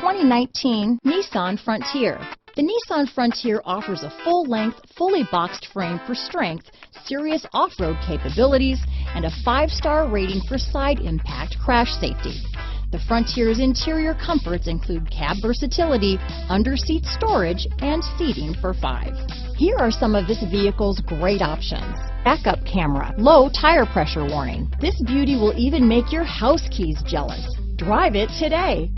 2019 Nissan Frontier. The Nissan Frontier offers a full-length, fully boxed frame for strength, serious off-road capabilities, and a 5-star rating for side impact crash safety. The Frontier's interior comforts include cab versatility, under-seat storage, and seating for 5. Here are some of this vehicle's great options: backup camera, low tire pressure warning. This beauty will even make your house keys jealous. Drive it today.